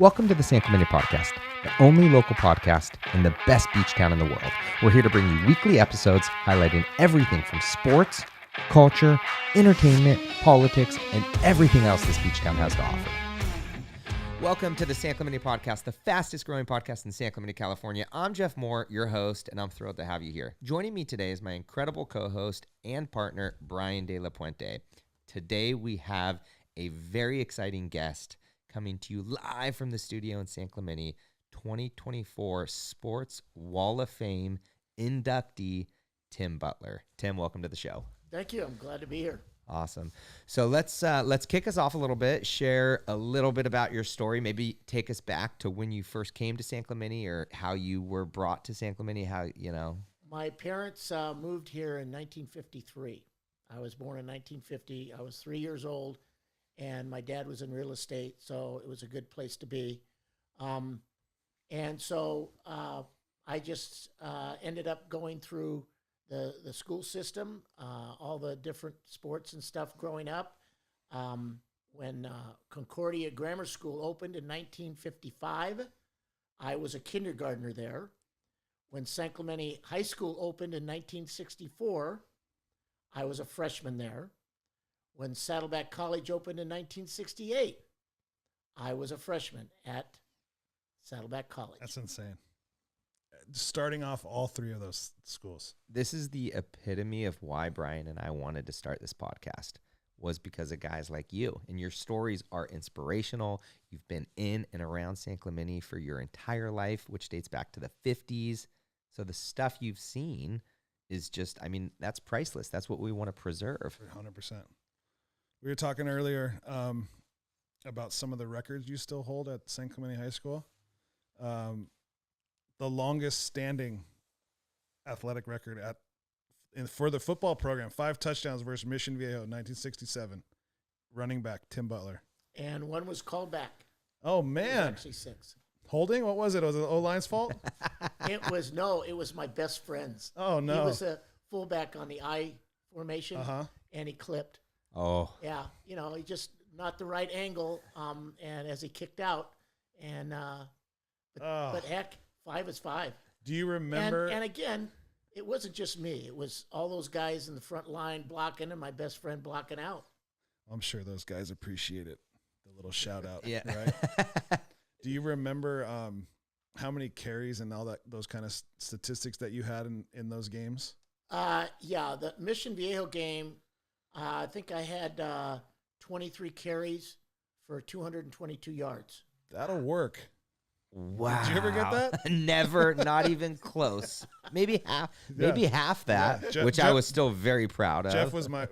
Welcome to the San Clemente Podcast, the only local podcast in the best beach town in the world. We're here to bring you weekly episodes highlighting everything from sports, culture, entertainment, politics, and everything else this beach town has to offer. Welcome to the San Clemente Podcast, the fastest growing podcast in San Clemente, California. I'm Jeff Moore, your host, and I'm thrilled to have you here. Joining me today is my incredible co-host and partner, Brian De La Puente. Today we have a very exciting guest coming to you live from the studio in San Clemente, 2024 Sports Wall of Fame inductee, Tim Butler. Tim, welcome to the show. Thank you. I'm glad to be here. Awesome. So let's kick us off a little bit, share a little bit about your story, maybe take us back to when you first came to San Clemente or how you were brought to San Clemente, My parents moved here in 1953. I was born in 1950. I was 3 years old, and my dad was in real estate, so it was a good place to be. And so I just ended up going through the school system, all the different sports and stuff growing up. When Concordia Grammar School opened in 1955, I was a kindergartner there. When San Clemente High School opened in 1964, I was a freshman there. When Saddleback College opened in 1968, I was a freshman at Saddleback College. That's insane. Starting off all three of those schools. This is the epitome of why Brian and I wanted to start this podcast, was because of guys like you. And your stories are inspirational. You've been in and around San Clemente for your entire life, which dates back to the 50s. So the stuff you've seen is just, that's priceless. That's what we want to preserve. 100%. We were talking earlier about some of the records you still hold at San Clemente High School. The longest standing athletic record for the football program, 5 touchdowns versus Mission Viejo, 1967. Running back, Tim Butler. And one was called back. Oh, man. It was actually 6. Holding? What was it? Was it the O-line's fault? It was my best friend's. Oh, no. He was a fullback on the I formation, and he clipped. Oh. Yeah, he just not the right angle, and as he kicked out, and but heck, 5 is 5. Do you remember? And again, it wasn't just me. It was all those guys in the front line blocking and my best friend blocking out. I'm sure those guys appreciate it. The little shout out. Yeah. Right? Do you remember how many carries and all those kind of statistics that you had in those games? Yeah, the Mission Viejo game, I think I had 23 carries for 222 yards. That'll work. Wow. Did you ever get that? Never, not even close. Maybe half that, Yeah. which I was still very proud of. Jeff was I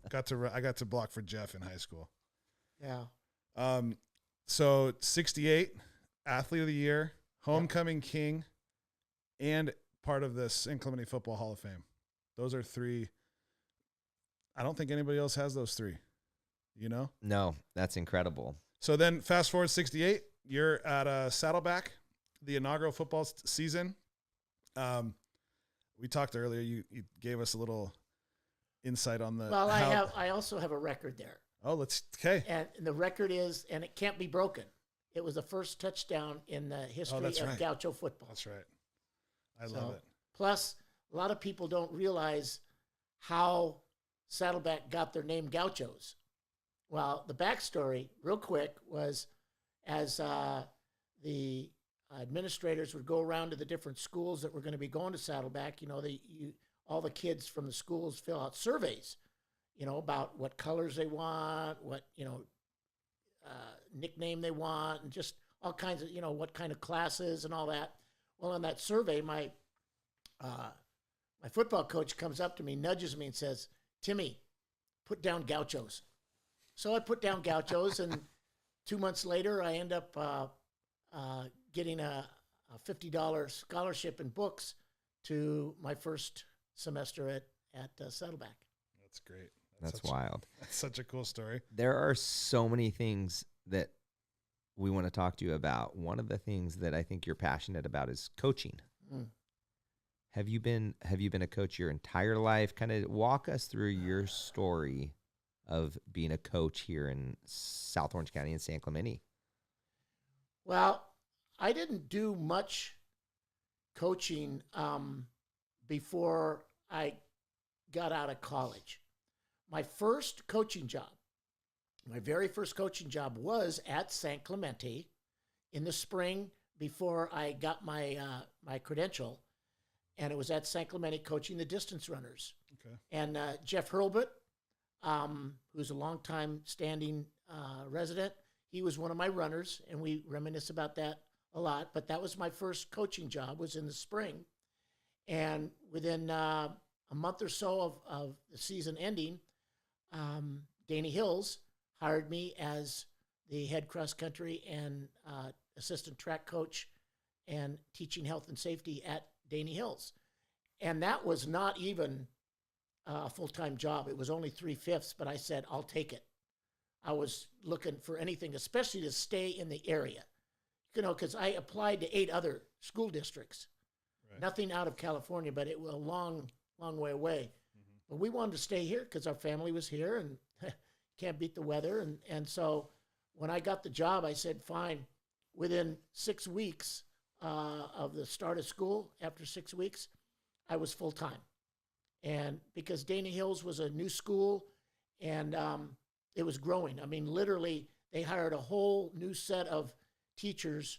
got to block for Jeff in high school. Yeah. So 68, Athlete of the Year, Homecoming King, and part of the San Clemente Football Hall of Fame. Those are 3. I don't think anybody else has those 3. No, that's incredible. So then fast forward 68, you're at Saddleback, the inaugural football season. We talked earlier. You gave us a little insight on the. Well, I also have a record there. Oh, okay. And the record is, and it can't be broken. It was the first touchdown in the history of Gaucho football. That's right. I love it. Plus, a lot of people don't realize how Saddleback got their name Gauchos. Well, the backstory, real quick, was as the administrators would go around to the different schools that were going to be going to Saddleback, all the kids from the schools fill out surveys, about what colors they want, what, nickname they want, and just all kinds of, what kind of classes and all that. Well, on that survey, my football coach comes up to me, nudges me, and says, "Timmy, put down Gauchos." So I put down Gauchos, and 2 months later, I end up getting a $50 scholarship in books to my first semester at Saddleback. That's great. That's wild. That's such a cool story. There are so many things that we want to talk to you about. One of the things that I think you're passionate about is coaching. Mm. Have you been a coach your entire life? Kind of walk us through your story of being a coach here in South Orange County in San Clemente. Well, I didn't do much coaching before I got out of college. My very first coaching job was at San Clemente in the spring before I got my my credential, and it was at San Clemente coaching the distance runners. Okay. And Jeff Hurlbut, who's a longtime standing resident, he was one of my runners, and we reminisce about that a lot. But that was my first coaching job, was in the spring. And within a month or so of the season ending, Danny Hills hired me as the head cross country and assistant track coach and teaching health and safety at Danny Hills. And that was not even a full-time job. It was only 3/5, but I said, I'll take it. I was looking for anything, especially to stay in the area, because I applied to 8 other school districts. Right. Nothing out of California, but it was a long, long way away. Mm-hmm. But we wanted to stay here because our family was here and can't beat the weather. And so when I got the job, I said, fine. Within 6 weeks of the start of school, after 6 weeks, I was full-time. And because Danny Hills was a new school and it was growing. I mean, literally, they hired a whole new set of teachers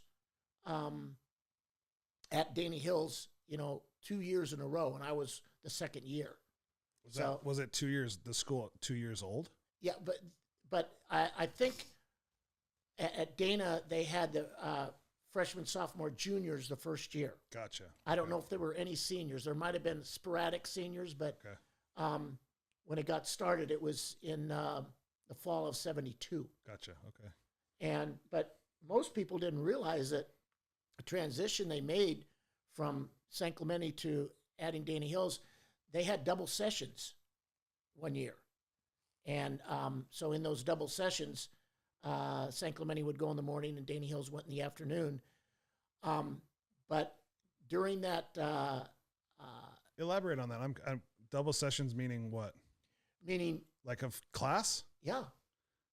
at Danny Hills, 2 years in a row, and I was the second year. Was it 2 years, the school 2 years old? Yeah, but I think at Dana, they had the freshman, sophomore, juniors the first year. Gotcha. I don't know if there were any seniors. There might have been sporadic seniors, but when it got started, it was in the fall of 72. Gotcha, okay. But most people didn't realize that the transition they made from San Clemente to adding Danny Hills, they had double sessions one year. And so in those double sessions, San Clemente would go in the morning and Danny Hills went in the afternoon. But during that... Elaborate on that. I'm double sessions meaning what? Meaning... Like a class? Yeah.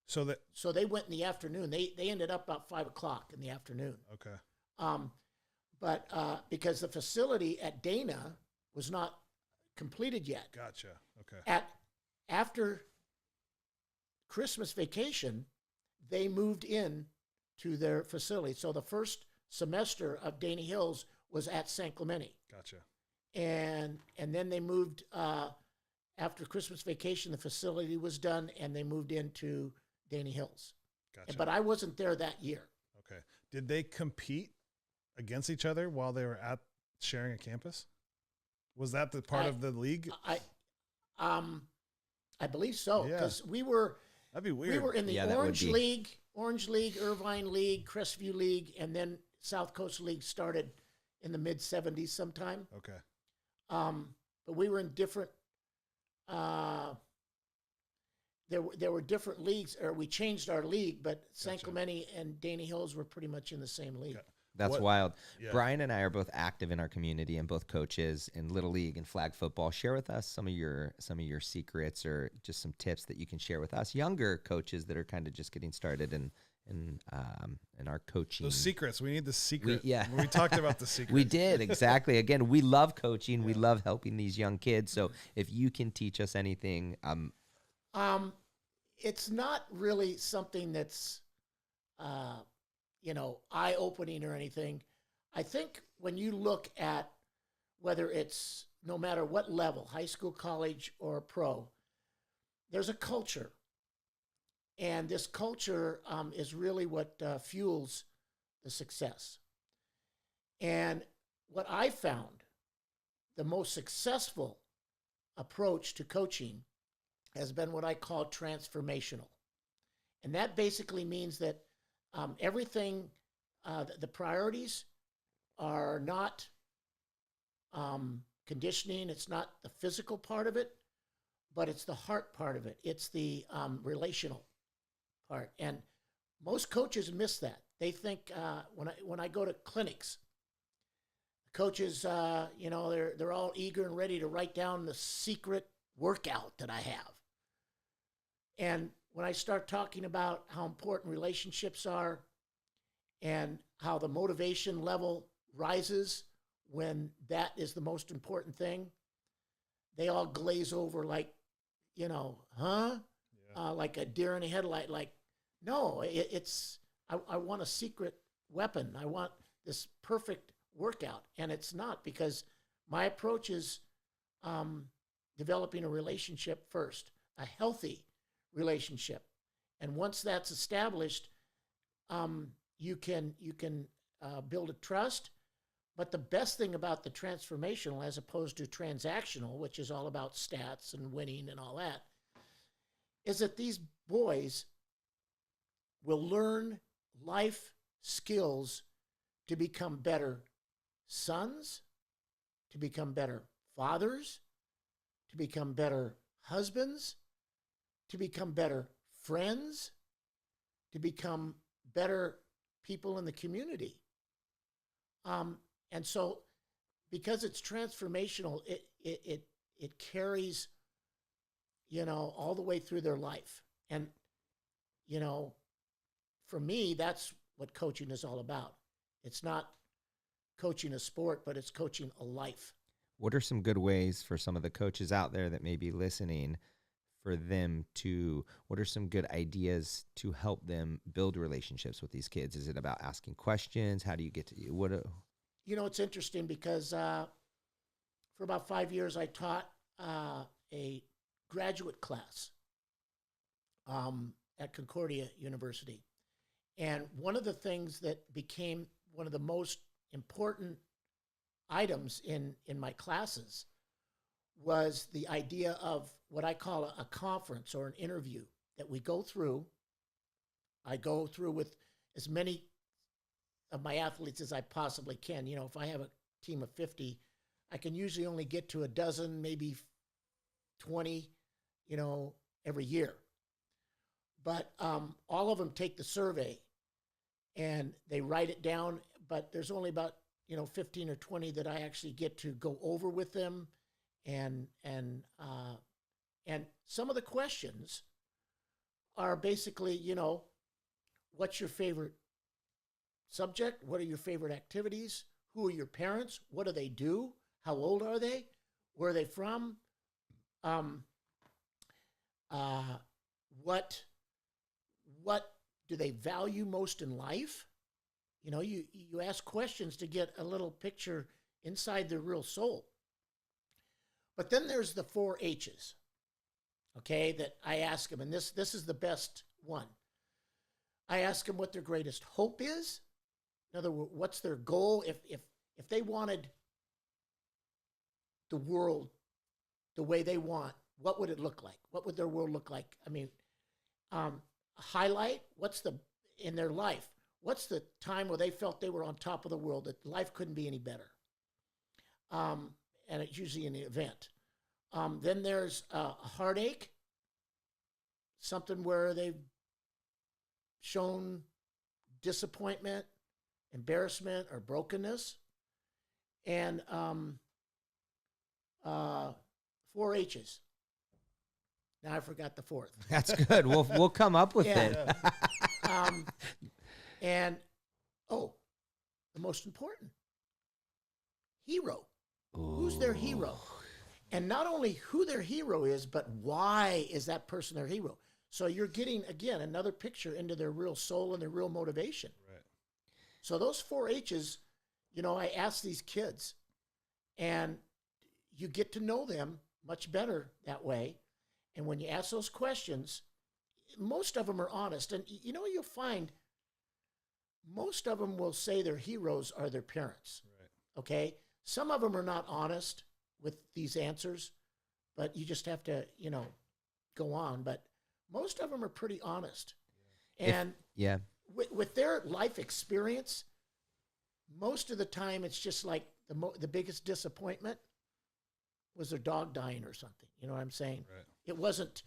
So they went in the afternoon. They ended up about 5 o'clock in the afternoon. Okay. But because the facility at Dana was not completed yet. Gotcha. Okay. After Christmas vacation, they moved in to their facility. So the first semester of Danny Hills was at San Clemente. Gotcha. And then they moved after Christmas vacation. The facility was done, and they moved into Danny Hills. Gotcha. But I wasn't there that year. Okay. Did they compete against each other while they were sharing a campus? Was that the part of the league? I believe so, because we were. That'd be weird. We were in the Orange League, Irvine League, Crestview League, and then South Coast League started in the mid-'70s sometime. Okay. But we were in different. There were different leagues, or we changed our league, but San Clemente and Danny Hills were pretty much in the same league. Okay. That's wild. Yeah. Brian and I are both active in our community and both coaches in Little League and flag football. Share with us some of your secrets or just some tips that you can share with us younger coaches that are kind of just getting started in our coaching. Those secrets. We need the secret. We talked about the secret. We did, exactly. Again, we love coaching. Yeah. We love helping these young kids. So if you can teach us anything. It's not really something that's eye-opening or anything. I think when you look at whether it's no matter what level, high school, college, or pro, there's a culture. And this culture is really what fuels the success. And what I found, the most successful approach to coaching has been what I call transformational. And that basically means that everything, the priorities are not conditioning. It's not the physical part of it, but it's the heart part of it. It's the relational part. And most coaches miss that. They think when I go to clinics, coaches, they're all eager and ready to write down the secret workout that I have. And when I start talking about how important relationships are and how the motivation level rises when that is the most important thing, they all glaze over like, like a deer in a headlight. Like, no, I want a secret weapon. I want this perfect workout. And it's not, because my approach is developing a relationship first, a healthy relationship. And once that's established, you can build a trust. But the best thing about the transformational, as opposed to transactional, which is all about stats and winning and all that, is that these boys will learn life skills to become better sons, to become better fathers, to become better husbands, to become better friends, to become better people in the community. And so, because it's transformational, it carries, all the way through their life. And, for me, that's what coaching is all about. It's not coaching a sport, but it's coaching a life. What are some good ways for some of the coaches out there that may be listening, for them to, what are some good ideas to help them build relationships with these kids? Is it about asking questions? How do you get to you? It's interesting because for about 5 years, I taught a graduate class at Concordia University. And one of the things that became one of the most important items in my classes was the idea of what I call a conference or an interview that we go through. I go through with as many of my athletes as I possibly can. If I have a team of 50, I can usually only get to a dozen, maybe 20, every year. But all of them take the survey and they write it down, but there's only about, 15 or 20 that I actually get to go over with them. And some of the questions are basically, what's your favorite subject? What are your favorite activities? Who are your parents? What do they do? How old are they? Where are they from? What do they value most in life? You ask questions to get a little picture inside their real soul. But then there's the 4 H's, okay, that I ask them, and this is the best one. I ask them what their greatest hope is. In other words, what's their goal? If they wanted the world the way they want, what would it look like? What would their world look like? I mean, highlight, in their life, what's the time where they felt they were on top of the world, that life couldn't be any better? And it's usually an event. Then there's a heartache, something where they've shown disappointment, embarrassment, or brokenness. And 4 H's. Now I forgot the 4th. That's good. We'll come up with it. And the most important, hero. Ooh. Who's their hero? And not only who their hero is, but why is that person their hero? So you're getting, again, another picture into their real soul and their real motivation. Right. So those 4 H's, I ask these kids, and you get to know them much better that way. And when you ask those questions, most of them are honest. And you'll find most of them will say their heroes are their parents. Right. Okay? Some of them are not honest with these answers, but you just have to, go on. But most of them are pretty honest. And with their life experience, most of the time it's just like the biggest disappointment was their dog dying or something. You know what I'm saying? Right. It wasn't,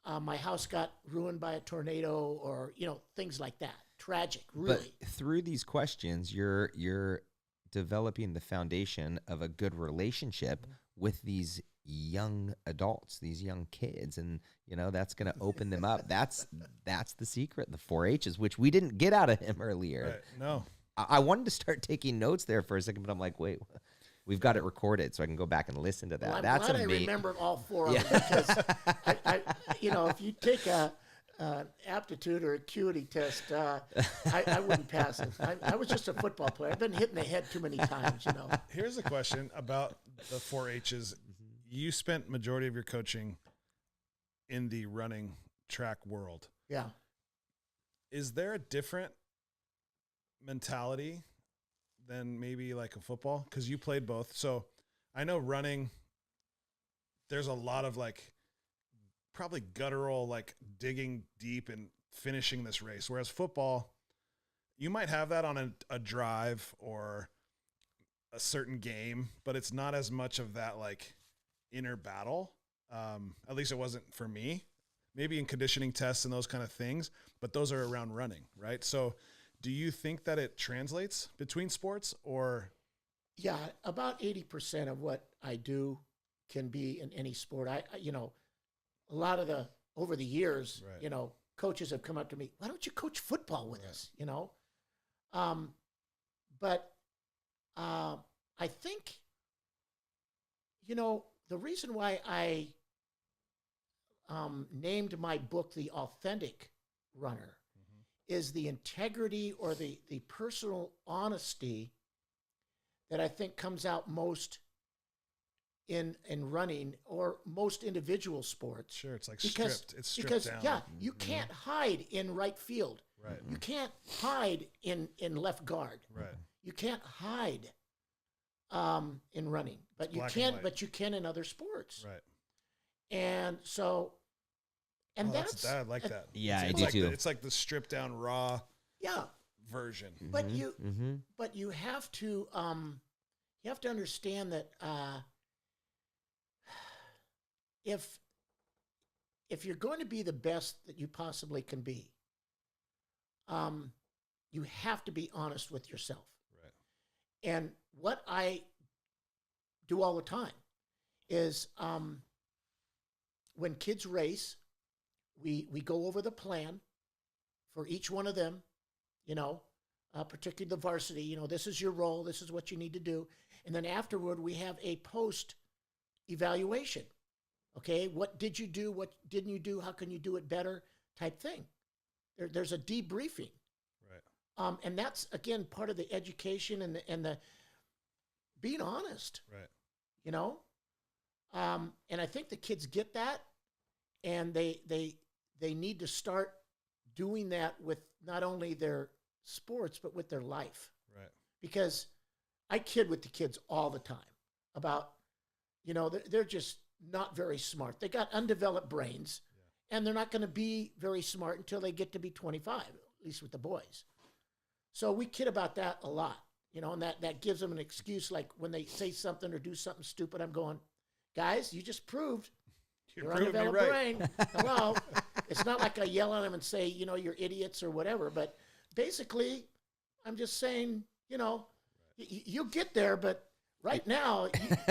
my house got ruined by a tornado or, things like that. Tragic, really. But through these questions, you're developing the foundation of a good relationship with these young adults, these young kids, and that's going to open them up. That's the secret, the 4-H's, which we didn't get out of him earlier. Right. No, I wanted to start taking notes there for a second, but I'm like, wait, we've got it recorded, so I can go back and listen to that. Well, I'm That's glad I remembered all four of them, because if you take an aptitude or acuity test, I wouldn't pass it. I was just a football player. I've been hit in the head too many times. Here's a question about the 4-H's. You spent majority of your coaching in the running track world. Yeah. Is there a different mentality than maybe like a football? Because you played both. So I know running, there's a lot of like probably guttural, like digging deep and finishing this race. Whereas football, you might have that on a drive or a certain game, but it's not as much of that like inner battle. At least it wasn't for me. Maybe in conditioning tests and those kind of things, but those are around running, right? So do you think that it translates between sports, or? Yeah, about 80% of what I do can be in any sport. A lot of over the years, right. Coaches have come up to me, why don't you coach football with us? But I think, the reason why I named my book The Authentic Runner is the integrity or the personal honesty that I think comes out most in running or most individual sports. Sure, it's like stripped. It's stripped down. Yeah, you can't hide in right field. Right. You can't hide in left guard. Right. You can't hide in running, but you can in other sports. Right. And so, that's I like that. Yeah, it's I do like too. It's like the stripped down raw version. But you have to understand that if you're going to be the best that you possibly can be, you have to be honest with yourself. Right. And what I do all the time is when kids race, we go over the plan for each one of them, particularly the varsity. This is your role. This is what you need to do. And then afterward, we have a post evaluation. Okay, what did you do? What didn't you do? How can you do it better? Type thing. There's a debriefing. Right. And that's, again, part of the education and the being honest. Right. And I think the kids get that, and they need to start doing that with not only their sports but with their life. Right. Because I kid with the kids all the time about, they're just not very smart. They got undeveloped brains, and they're not going to be very smart until they get to be 25, at least with the boys. So we kid about that a lot, and that gives them an excuse. Like when they say something or do something stupid, I'm going, guys, you just proved your undeveloped brain. Hello. It's not like I yell at them and say, you're idiots or whatever. But basically, I'm just saying, you'll get there, but right now,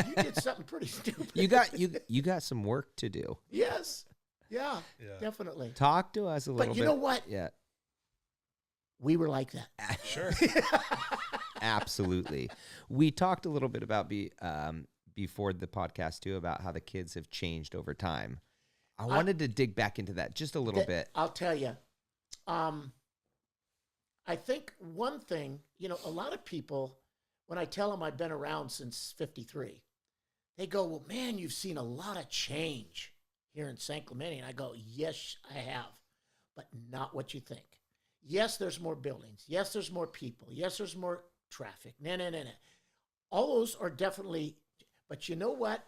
you did something pretty stupid. You got some work to do. Yes. Yeah, definitely. Talk to us a little bit. But you know what? Yeah. We were like that. Sure. Absolutely. We talked a little bit about before the podcast too, about how the kids have changed over time. I wanted to dig back into that just a little bit. I'll tell you. I think one thing, a lot of people, when I tell them I've been around since 53, they go, well, man, you've seen a lot of change here in San Clemente. And I go, yes, I have, but not what you think. Yes, there's more buildings. Yes, there's more people. Yes, there's more traffic. No. All those are definitely, but you know what?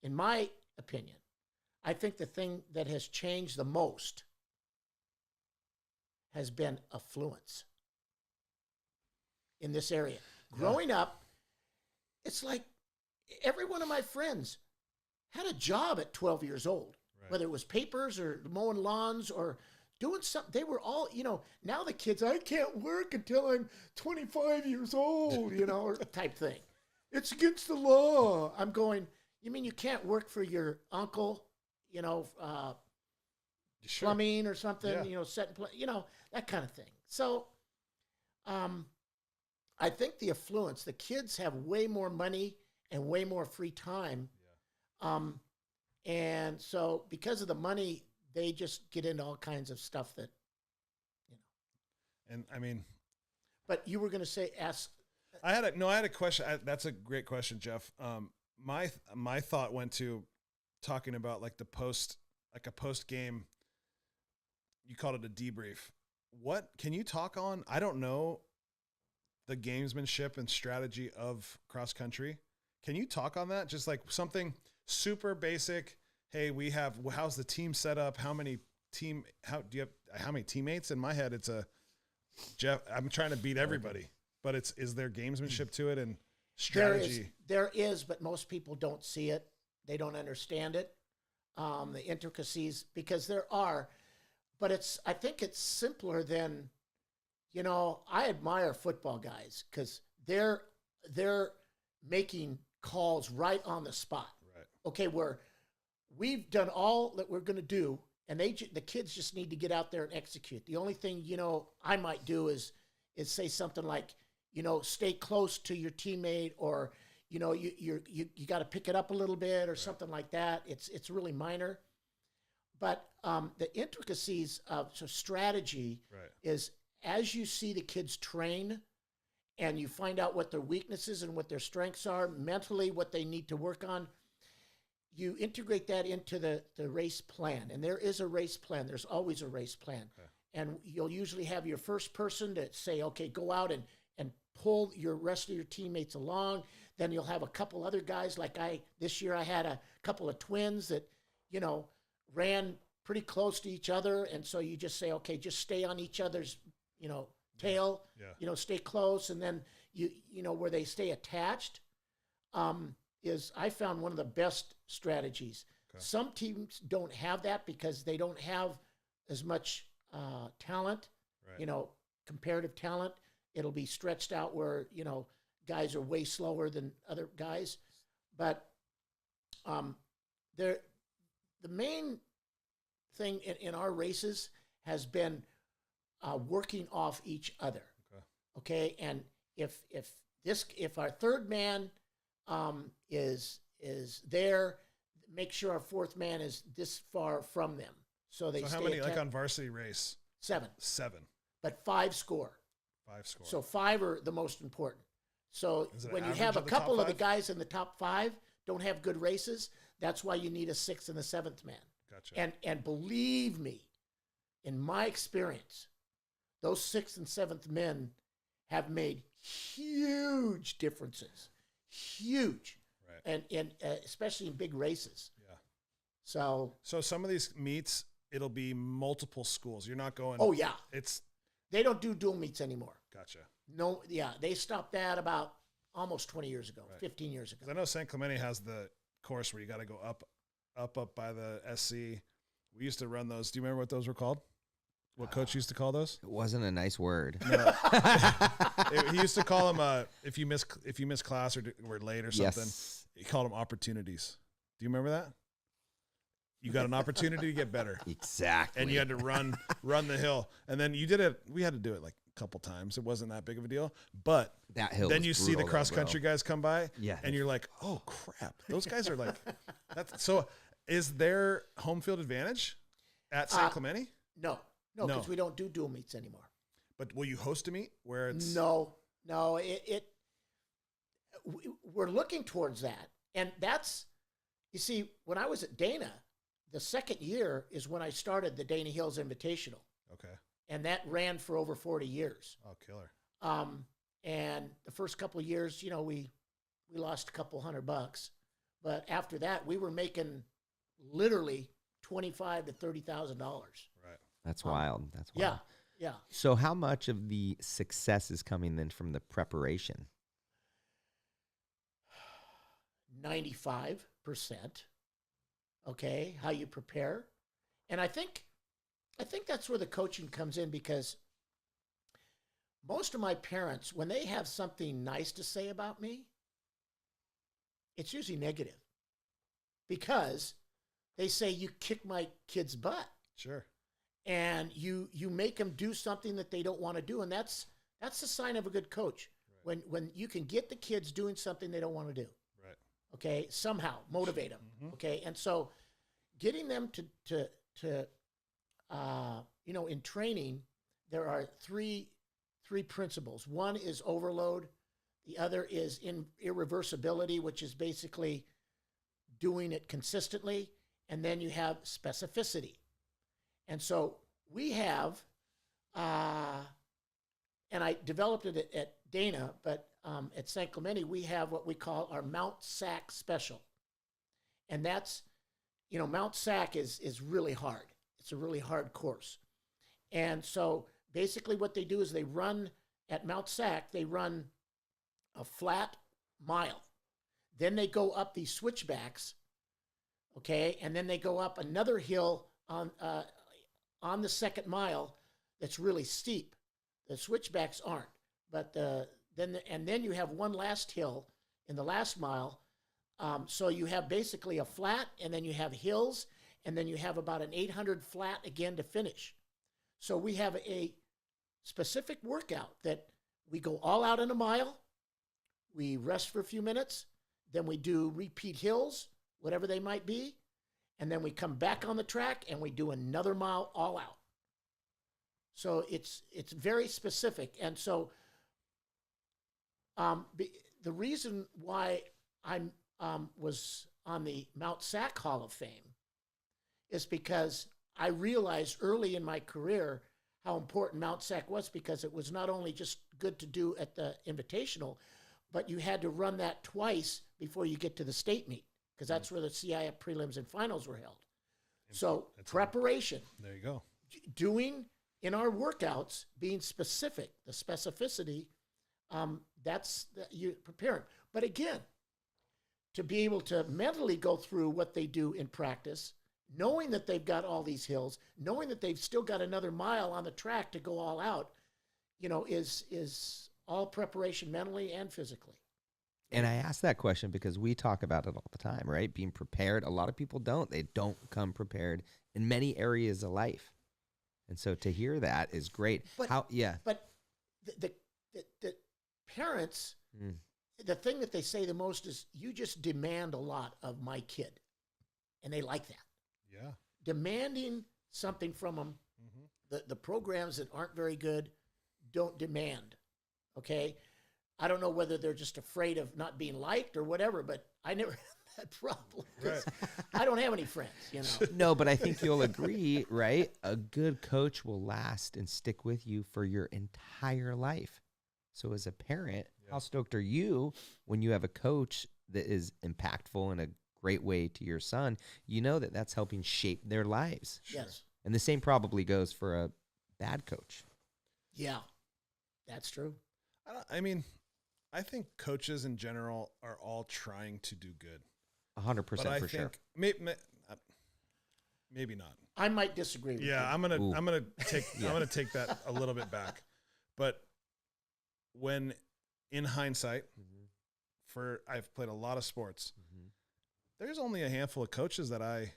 In my opinion, I think the thing that has changed the most has been affluence in this area. Growing up, it's like every one of my friends had a job at 12 years old, whether it was papers or mowing lawns or doing something. They were all, now the kids, I can't work until I'm 25 years old, or type thing. It's against the law. I'm going, You mean you can't work for your uncle, Sure. plumbing or something, Yeah. that kind of thing. So I think the affluence, the kids have way more money and way more free time. And so because of the money, they just get into all kinds of stuff that, And I mean, But you were going to ask. I had a question. That's a great question, Jeff. My thought went to talking about like a post game. You called it a debrief. What can you talk on? I don't know the gamesmanship and strategy of cross country. Can you talk on that? Just like something super basic. Hey, how's the team set up? How many teammates? In my head, it's Jeff. I'm trying to beat everybody, but is there gamesmanship to it and strategy? There is, but most people don't see it. They don't understand it. The intricacies, because there are, but I think it's simpler than, I admire football guys because they're making calls right on the spot. Right. Okay, where we've done all that we're going to do, and the kids just need to get out there and execute. The only thing, I might do is say something like, stay close to your teammate, or, you got to pick it up a little bit, or something like that. It's really minor. But the intricacies of strategy is as you see the kids train and you find out what their weaknesses and what their strengths are, mentally what they need to work on, you integrate that into the race plan. And there is a race plan. There's always a race plan. Okay. And you'll usually have your first person to say, okay, go out and pull your rest of your teammates along. Then you'll have a couple other guys. Like this year I had a couple of twins that, ran pretty close to each other. And so you just say, okay, just stay on each other's, tail, stay close. And then, where they stay attached, is I found one of the best strategies. Okay. Some teams don't have that because they don't have as much talent, comparative talent. It'll be stretched out where, guys are way slower than other guys. But the main thing in our races has been working off each other. Okay. And if our third man is there, make sure our fourth man is this far from them. So how many, like on varsity race? 7. But 5 score. 5 score. So 5 are the most important. So when you have a couple of the guys in the top 5 don't have good races, that's why you need a 6th and a 7th man. Gotcha. And believe me, in my experience, those 6th and 7th men have made huge differences. Huge. Right. And especially in big races. Yeah. So some of these meets, it'll be multiple schools. You're not going. Oh, yeah. They don't do dual meets anymore. Gotcha. No, yeah. They stopped that about almost 20 years ago, 15 years ago. I know San Clemente has the course where you got to go up by the SC. We used to run those. Do you remember what those were called? What coach used to call those? It wasn't a nice word. No. He used to call them if you miss class or were late or something. Yes. He called them opportunities. Do you remember that? You got an opportunity to get better. Exactly. And you had to run the hill. And then you did it. We had to do it like a couple times. It wasn't that big of a deal. But that hill. Then you see the cross country guys come by. Yeah. And you're like, oh crap. Those guys are like that's so. Is there home field advantage at San Clemente? No, because we don't do dual meets anymore. But will you host a meet where it's No. We're looking towards that, and that's, you see, when I was at Dana, the second year is when I started the Dana Hills Invitational. Okay. And that ran for over 40 years. Oh, killer. And the first couple of years, we lost a couple $100, but after that, we were making literally $25,000 to $30,000. Right. That's wild. That's wild. Yeah. So how much of the success is coming then from the preparation? 95%. Okay, how you prepare. And I think that's where the coaching comes in, because most of my parents, when they have something nice to say about me, it's usually negative. because they say you kick my kid's butt. Sure. And you make them do something that they don't want to do, and that's the sign of a good coach. Right. When you can get the kids doing something they don't want to do. Right. Okay, somehow motivate them. Mm-hmm. Okay, and so getting them to in training, there are three principles. One is overload. The other is irreversibility, which is basically doing it consistently. And then you have specificity. And so we have, and I developed it at Dana, but at San Clemente, we have what we call our Mount SAC special. And that's, Mount SAC is really hard. It's a really hard course. And so basically what they do is they run at Mount SAC, they run a flat mile. Then they go up these switchbacks, okay? And then they go up another hill on the second mile that's really steep. The switchbacks aren't, but then you have one last hill in the last mile. So you have basically a flat, and then you have hills, and then you have about an 800 flat again to finish. So we have a specific workout that we go all out in a mile, we rest for a few minutes, then we do repeat hills, whatever they might be, and then we come back on the track and we do another mile all out. So it's very specific. And so the reason why I was on the Mount SAC Hall of Fame is because I realized early in my career how important Mount SAC was, because it was not only just good to do at the Invitational, but you had to run that twice before you get to the state meet, because that's where the CIF prelims and finals were held. So preparation. There you go. Doing in our workouts, being specific, the specificity, you prepare. But again, to be able to mentally go through what they do in practice, knowing that they've got all these hills, knowing that they've still got another mile on the track to go all out, is all preparation mentally and physically. And I ask that question because we talk about it all the time, right? Being prepared. A lot of people don't. They don't come prepared in many areas of life. And so to hear that is great. But the parents, the thing that they say the most is, you just demand a lot of my kid. And they like that. Yeah. Demanding something from them. Mm-hmm. The programs that aren't very good don't demand. Okay? I don't know whether they're just afraid of not being liked or whatever, but I never had that problem. Right. I don't have any friends, No, but I think you'll agree, right? A good coach will last and stick with you for your entire life. So as a parent, how stoked are you when you have a coach that is impactful in a great way to your son? You know that that's helping shape their lives. Sure. Yes. And the same probably goes for a bad coach. Yeah, that's true. I think coaches in general are all trying to do good. 100% for sure. Maybe not. I might disagree with you. I'm gonna take that a little bit back. But when in hindsight, I've played a lot of sports. There's only a handful of coaches that I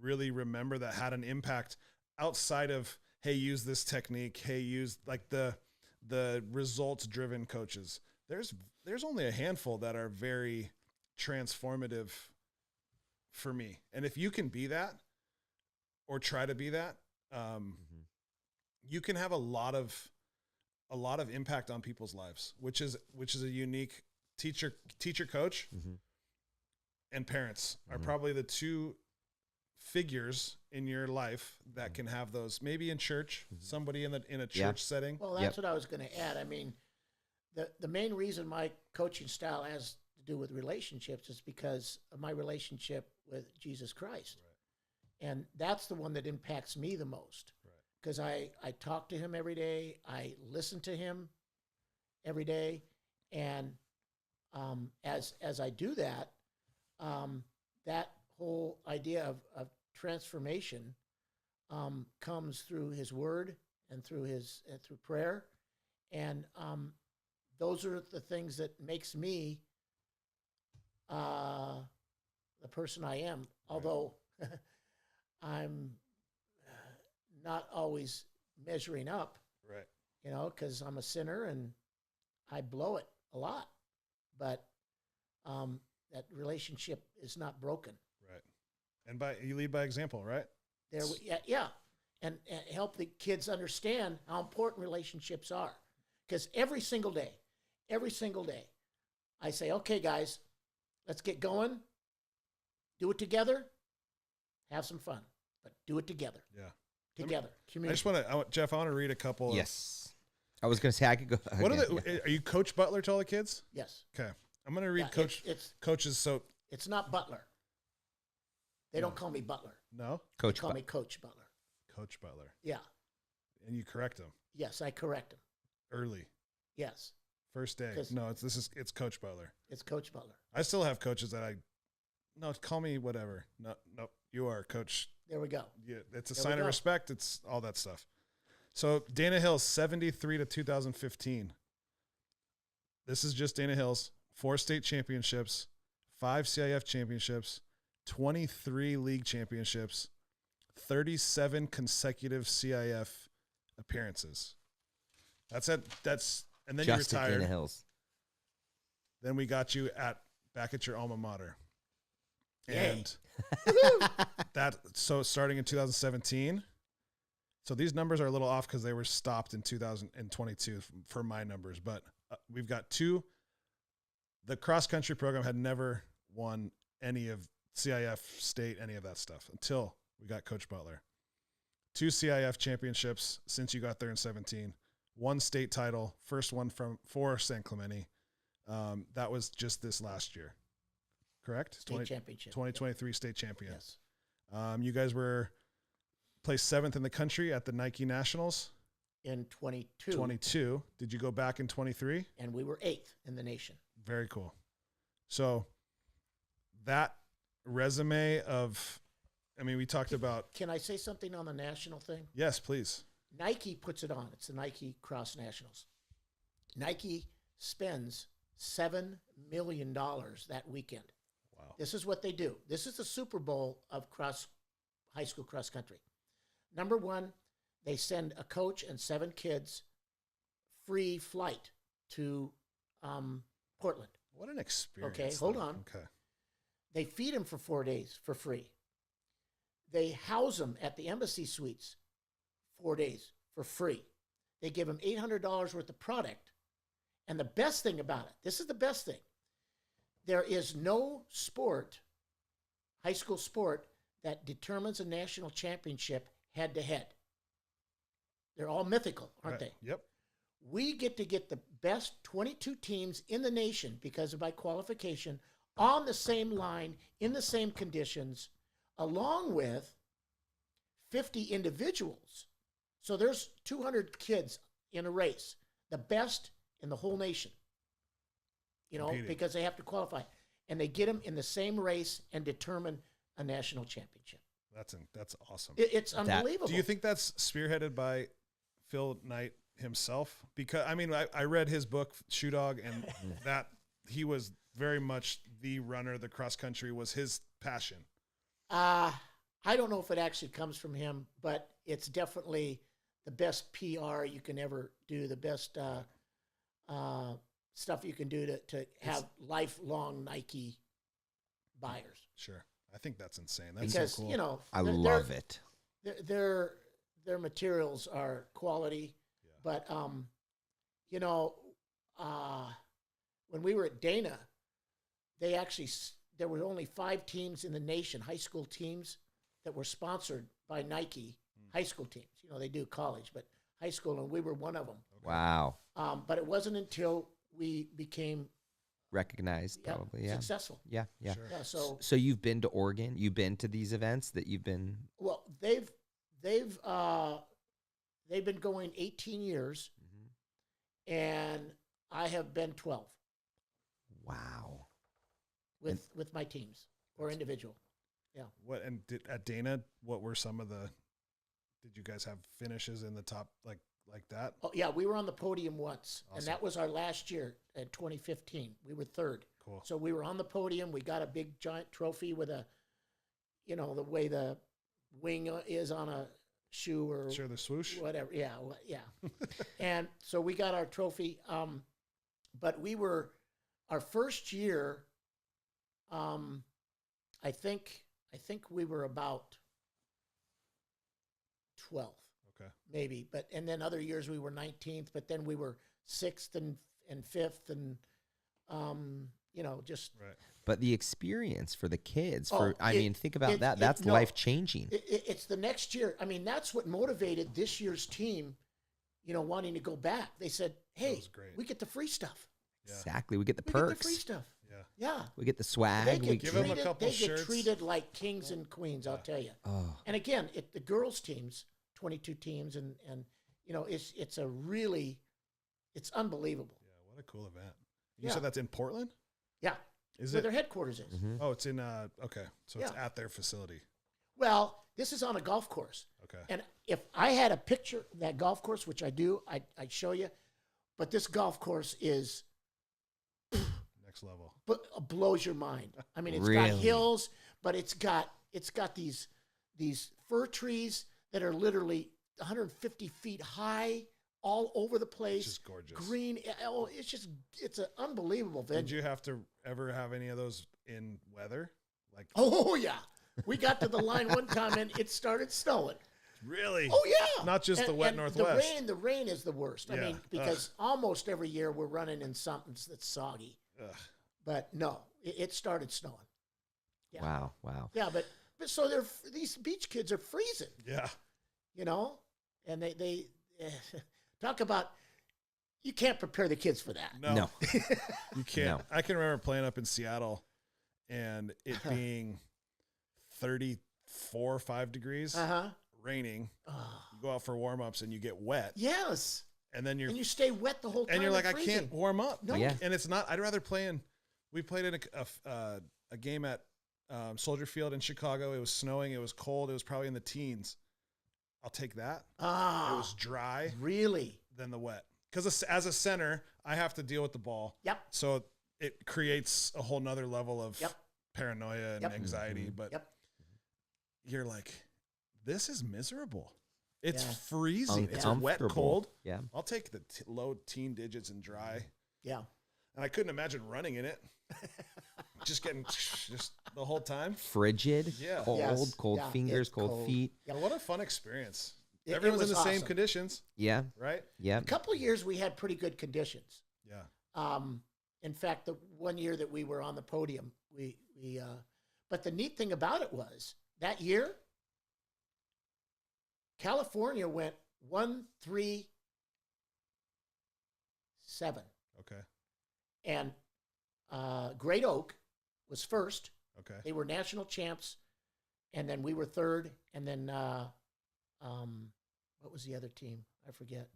really remember that had an impact outside of, hey, use this technique, hey, use like the results driven coaches. There's only a handful that are very transformative for me. And if you can be that or try to be that, you can have a lot of impact on people's lives, which is a unique teacher coach and parents are probably the two figures in your life that can have those. Maybe in church, somebody in a church setting. Well, that's what I was going to add. I mean, the main reason my coaching style has to do with relationships is because of my relationship with Jesus Christ. Right. And that's the one that impacts me the most. Because I talk to him every day. I listen to him every day. And as I do that, that whole idea of transformation comes through his word and through through prayer. And those are the things that makes me the person I am, although I'm not always measuring up, Right. you know, because I'm a sinner and I blow it a lot. But that relationship is not broken. Right. And you lead by example, right? Yeah. And help the kids understand how important relationships are. Because every single day, I say, okay, guys, let's get going. Do it together. Have some fun. But do it together. Yeah. Together. I just want to, Jeff, I want to read a couple. Yes. I was going to say I could go. What again, are you Coach Butler to all the kids? Yes. Okay. I'm going to read Coach's. So it's not Butler. They don't call me Butler. No? They call me Coach Butler. Coach Butler. Yeah. And you correct him. Yes, I correct him. Early. Yes. First day. No, it's Coach Butler. It's Coach Butler. I still have coaches that call me whatever. No, you are Coach. There we go. Yeah, it's a sign of respect. It's all that stuff. So Dana Hills, 73 to 2015. This is just Dana Hills. 4 state championships, 5 CIF championships, 23 league championships, 37 consecutive CIF appearances. That's and then just you retired. Dana Hills. Then we got you back at your alma mater. Yay. And so starting in 2017. So these numbers are a little off because they were stopped in 2022 for my numbers, but we've got 2. The cross country program had never won any of CIF state, any of that stuff until we got Coach Butler. 2 CIF championships since you got there in 17, 1 state title, first one for San Clemente. That was just this last year, correct? State championship. 2023 state champion. Yes. You guys placed 7th in the country at the Nike Nationals. In 22. 22. Did you go back in 23? And we were 8th in the nation. Very cool. So that resume of, we talked about. Can I say something on the national thing? Yes, please. Nike puts it on. It's the Nike Cross Nationals. Nike spends $7 million that weekend. Wow. This is what they do. This is the Super Bowl of high school cross country. Number 1, they send a coach and 7 kids free flight to Portland. What an experience. Okay, hold on. Okay. They feed them for 4 days for free. They house them at the embassy suites 4 days for free. They give them $800 worth of product. And the best thing about it, this is the best thing, there is no sport, high school sport, that determines a national championship head-to-head. They're all mythical, aren't they? Yep. We get to get the best 22 teams in the nation because of my qualification on the same line, in the same conditions, along with 50 individuals. So there's 200 kids in a race, the best in the whole nation, Competing. Because they have to qualify. And they get them in the same race and determine a national championship. That's awesome. It's unbelievable. Do you think that's spearheaded by Phil Knight himself? Because I read his book Shoe Dog, and that he was very much the runner. The cross country was his passion. I don't know if it actually comes from him, but it's definitely the best PR you can ever do, the best stuff you can do to have lifelong Nike buyers. Sure. I think that's insane. That's because, so cool. I love it. Their materials are quality, but when we were at Dana, there were only 5 teams in the nation, high school teams, that were sponsored by Nike. High school teams. They do college, but high school, and we were one of them. Wow. But it wasn't until we became recognized, probably. Yeah. Successful. Yeah. Yeah. Sure. Yeah. So you've been to Oregon. You've been to these events that you've been. Well, they've been going 18 years, and I have been 12. Wow. With my teams or individual. Yeah. At Dana, what were some of the? Did you guys have finishes in the top like that? Oh yeah, we were on the podium once, Awesome. and that was our last year in 2015. We were 3rd. Cool. So we were on the podium. We got a big giant trophy with a, you know, the way the wing is on a shoe or Sure, the swoosh. whatever. Yeah, yeah. And so we got our trophy. But we were our first year. I think we were about 12th. Okay. Maybe, and then other years we were 19th, but then we were 6th and 5th, and you know, just Right. But the experience for the kids, Oh, I mean, think about that. That's no, life changing. It's the next year. I mean, that's what motivated this year's team, you know, wanting to go back. They said, "Hey, was great. we get the free stuff. Yeah. Exactly. We get the We get the perks. free stuff. Yeah. Yeah, We get the they swag. get Give 'em a treated. couple They get shirts. treated like kings and queens. I'll tell you. Oh, And again, the girls' teams, 22 teams, and you know, it's a really, it's unbelievable. Yeah. What a cool event. You Yeah. said that's in Portland? Yeah, Is where it? their headquarters is. mhm. Oh, it's in. Okay. So it's Yeah. at their facility. Well, this is on a golf course. Okay. And if I had a picture of that golf course, which I do, I'd show you. But this golf course is Next level. blows your mind. I mean, it's got Really? hills, but it's got these fir trees that are literally 150 feet high, all over the It's place. just gorgeous. Green. Oh, it's an unbelievable Did venue. you have to ever have any of those in weather? Like, Oh yeah, we got to the line one time and it started snowing. really? Oh yeah, Not just the wet and Northwest. The rain is the worst. I Yeah. mean, because almost every year we're running in something that's soggy. Ugh. But no, it started snowing. Yeah. Wow. Yeah, but so these beach kids are freezing, Yeah. you know, and they talk about you can't prepare the kids for that. No. You can't. No. I can remember playing up in Seattle and it being 34, 5 degrees, raining. Oh, You go out for warm-ups and you get wet. yes, And then and you stay wet the whole time. and you're like, I freezing. can't warm up. No. Yeah. And it's not, I'd rather play in, we played in a game at Soldier Field in Chicago. It was snowing. It was cold. It was probably in the teens. I'll take that. It Ah, was dry really? than the wet. Because as a center, I have to deal with the ball. Yep. So it creates a whole nother level of Yep. paranoia and Yep. anxiety. Mhm. But Yep. you're like, this is miserable. It's Yeah. freezing. It's a wet, Uncomfortable. cold. Yeah. I'll take the low teen digits and dry. Yeah. And I couldn't imagine running in it. Just getting just the whole time. Frigid. Yeah. Cold. Yes. Cold Yeah, fingers. it's Cold cold. feet. Well, what a fun experience. It Everyone's in was the same awesome. conditions, Yeah. right? Yeah. A couple of years we had pretty good conditions. Yeah. In fact, the one year that we were on the podium, but the neat thing about it was that year, California went 1-3-7, Okay. and Great Oak was first. Okay. They were national champs, and then we were third, and then what was the other team? I forget.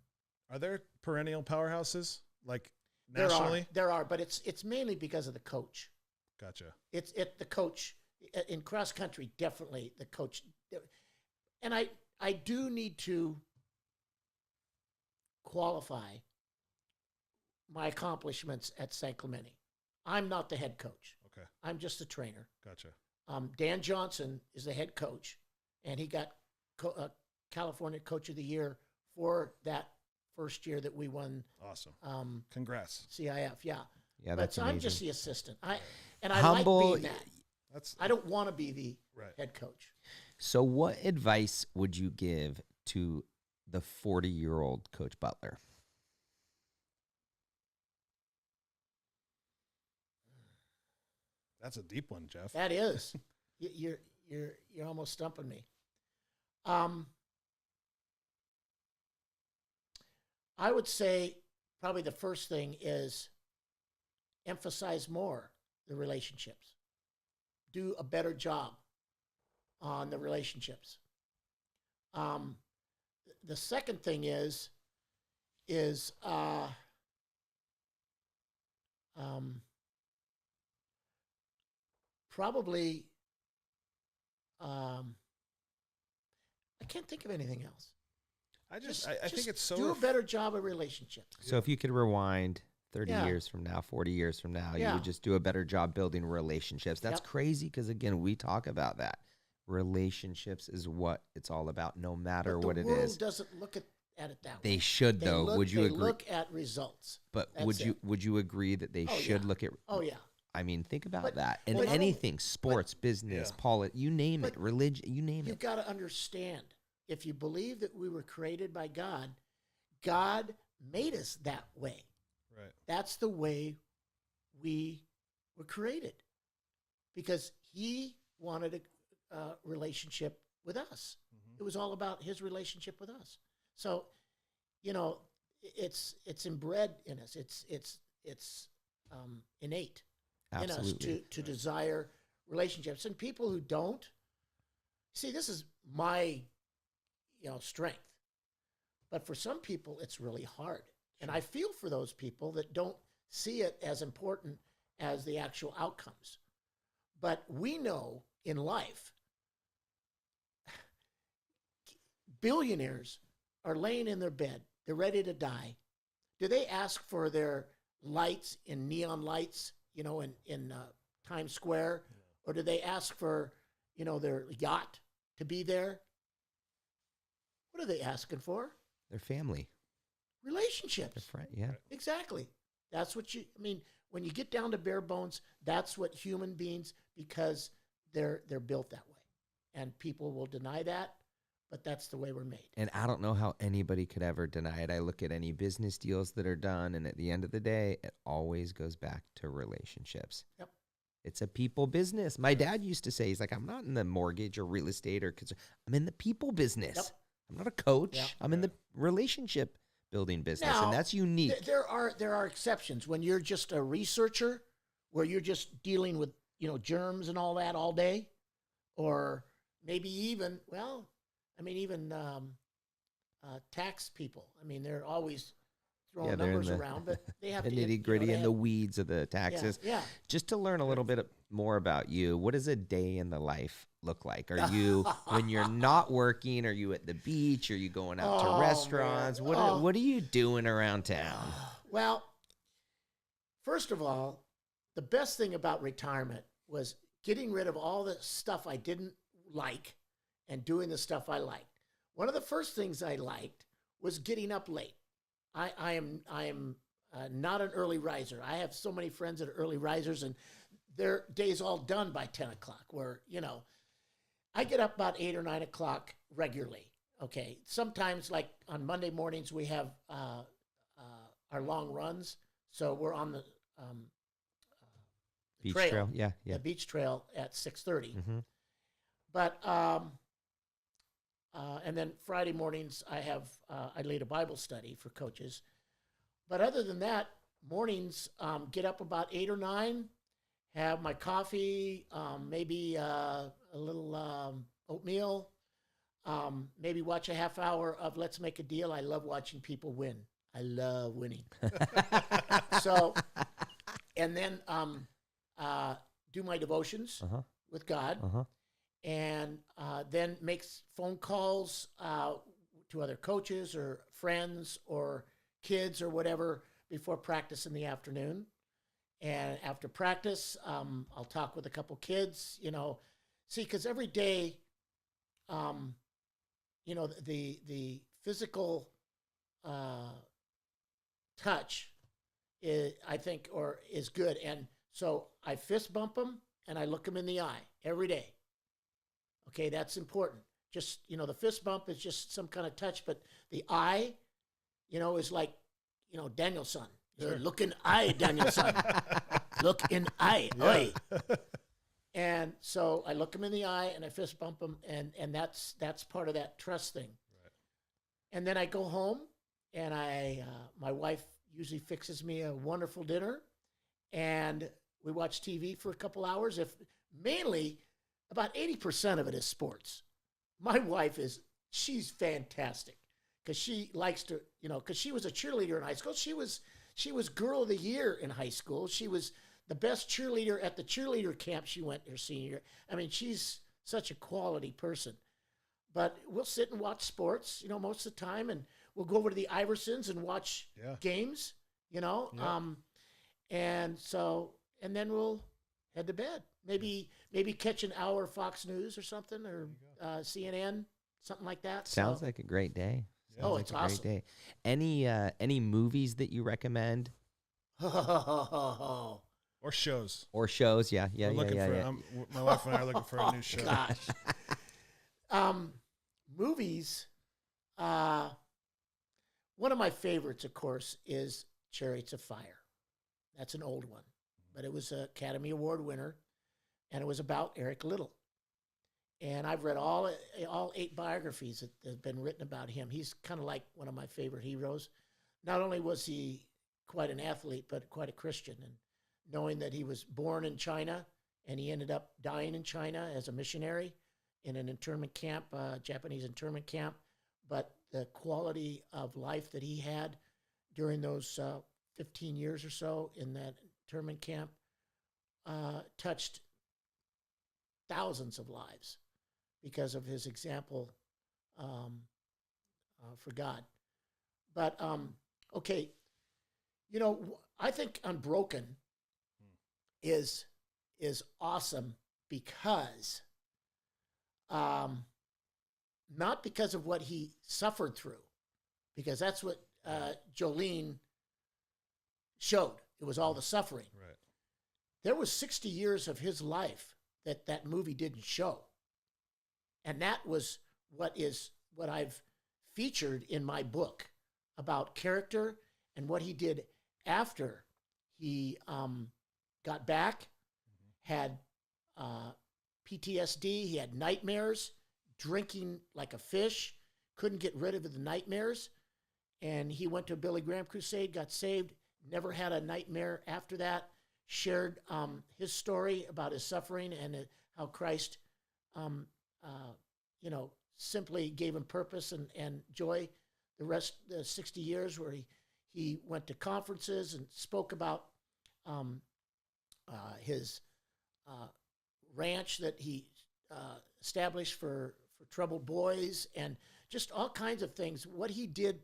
Are there perennial powerhouses like nationally? There are, but it's mainly because of the coach. Gotcha. It's the coach in cross country, definitely the coach. And I do need to qualify my accomplishments at San Clemente. I'm not the head coach. Okay. I'm just the trainer. Gotcha. Dan Johnson is the head coach, and he got California Coach of the Year for that first year that we won Awesome. Congrats. CIF. Yeah. Yeah. But That's so amazing. I'm just the assistant. I Humble. like being that. That's I don't want to be the right. head coach. So, what advice would you give to the 40-year-old Coach Butler? That's a deep one, Jeff. That is, you're almost stumping me. I would say probably the first thing is emphasize more the relationships. Do a better job on the relationships. The second thing is probably I can't think of anything else. I think it's so do a better job of relationships. So, if you could rewind 30 Yeah. years from now, 40 years from now, you Yeah. would just do a better job building relationships. That's Yep. crazy because, again, we talk about that. Relationships is what it's all about, no matter But the what it world is. doesn't look at it that way. They should, though. Would you they agree? look at results. But That's would you agree that they Oh, should yeah. look at? Oh, yeah. I mean, think about But- that. And but not anything, sports, business, Yeah. you name it, But religion, you name You've it. got to understand, if you believe that we were created by God, God made us that way. Right. That's the way we were created, because he wanted a relationship with us. Mhm. It was all about his relationship with us. So, it's inbred in us. It's innate in us Absolutely. to desire relationships. And people who don't, see, this is my strength. But for some people, it's really hard. And I feel for those people that don't see it as important as the actual outcomes. But we know in life, billionaires are laying in their bed. They're ready to die. Do they ask for their lights in neon lights, in Times Square? Or do they ask for, their yacht to be there? What are they asking for? Their family, their Relationships. friend. Yeah. Exactly. That's what when you get down to bare bones, that's what human beings, because they're built that way. And people will deny that, but that's the way we're made. And I don't know how anybody could ever deny it. I look at any business deals that are done, and at the end of the day, it always goes back to relationships. Yep. It's a people business. My dad used to say, he's like, I'm not in the mortgage or real estate I'm in the people business. Yep. I'm not a coach. Yep. I'm in the relationship building business, Now, and that's unique. There are exceptions when you're just a researcher, where you're just dealing with germs and all that all day, or maybe even tax people. I mean, they're always throwing they're in numbers the- around, but they have The to nitty gritty they and the weeds of the taxes. Yeah. Just to learn a little bit more about you, what does a day in the life look like? Are you, when you're not working, are you at the beach? Are you going out Oh, to restaurants? man. What are you doing around town? Well, first of all, the best thing about retirement was getting rid of all the stuff I didn't like and doing the stuff I liked. One of the first things I liked was getting up late. I am not an early riser. I have so many friends that are early risers, and their day's all done by 10 o'clock, where, I get up about 8 or 9 o'clock regularly. Okay. Sometimes, like on Monday mornings, we have our long runs. So we're on the Beach trail. trail? Yeah. the beach trail at 6:30. Mhm. But and then Friday mornings I lead a Bible study for coaches. But other than that, mornings get up about 8 or 9, have my coffee, maybe a little oatmeal, maybe watch a half hour of Let's Make a Deal. I love watching people win. I love winning. So, and then do my devotions Uh-huh. with God, Uh-huh. and then makes phone calls to other coaches or friends or kids or whatever before practice in the afternoon. And after practice, I'll talk with a couple kids, see, because every day, the physical touch I think is good. And so I fist bump them and I look them in the eye every day. Okay, that's important. Just, the fist bump is just some kind of touch, but the eye, is like, Danielson. Sure. Look in eye, Danielson. Look in eye. Yeah. Oi. And so I look them in the eye and I fist bump them, and that's part of that trust thing. Right. And then I go home, and my wife usually fixes me a wonderful dinner, and we watch TV for a couple hours. Mainly, about 80% of it is sports. My wife she's fantastic, because she likes to, because she was a cheerleader in high school. She was girl of the year in high school. She was the best cheerleader at the cheerleader camp she went her senior year. I mean, she's such a quality person. But we'll sit and watch sports, most of the time, and we'll go over to the Iversons and watch Yeah. games. you know? Yep. And then we'll head to bed. Maybe catch an hour of Fox News or something, or CNN, something like that. Sounds like a great day. Yeah. Sounds It's like a awesome. great day. Any movies that you recommend Oh, Or shows. or shows? Yeah. We're looking for. My wife and I are looking for a new show. gosh. Movies. One of my favorites, of course, is Chariots of Fire. That's an old one, but it was an Academy Award winner, and it was about Eric Liddell. And I've read all 8 biographies that have been written about him. He's kind of like one of my favorite heroes. Not only was he quite an athlete, but quite a Christian. And knowing that he was born in China and he ended up dying in China as a missionary in an internment camp, Japanese internment camp, but the quality of life that he had during those 15 years or so in that internment camp touched thousands of lives because of his example for God. But, okay, you know, I think Unbroken is awesome because, not because of what he suffered through, because that's what Jolene showed. It was all the suffering. Right. There was 60 years of his life that movie didn't show. And that was what I've featured in my book about character and what he did after he got back, had PTSD, he had nightmares, drinking like a fish, couldn't get rid of the nightmares. And he went to a Billy Graham crusade, got saved, never had a nightmare after that, shared his story about his suffering and how Christ, simply gave him purpose and joy the rest the 60 years where he went to conferences and spoke about his ranch that he established for troubled boys and just all kinds of things. What he did,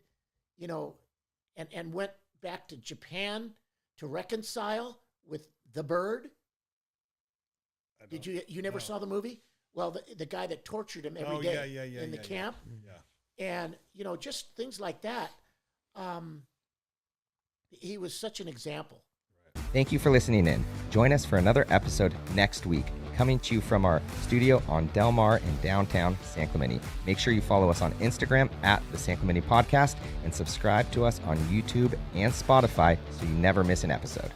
and went back to Japan to reconcile with the bird. Did you never saw the movie? Well, the guy that tortured him every day in the camp. Yeah. And, just things like that. He was such an example. Thank you for listening in. Join us for another episode next week, coming to you from our studio on Del Mar in downtown San Clemente. Make sure you follow us on Instagram at the San Clemente Podcast and subscribe to us on YouTube and Spotify so you never miss an episode.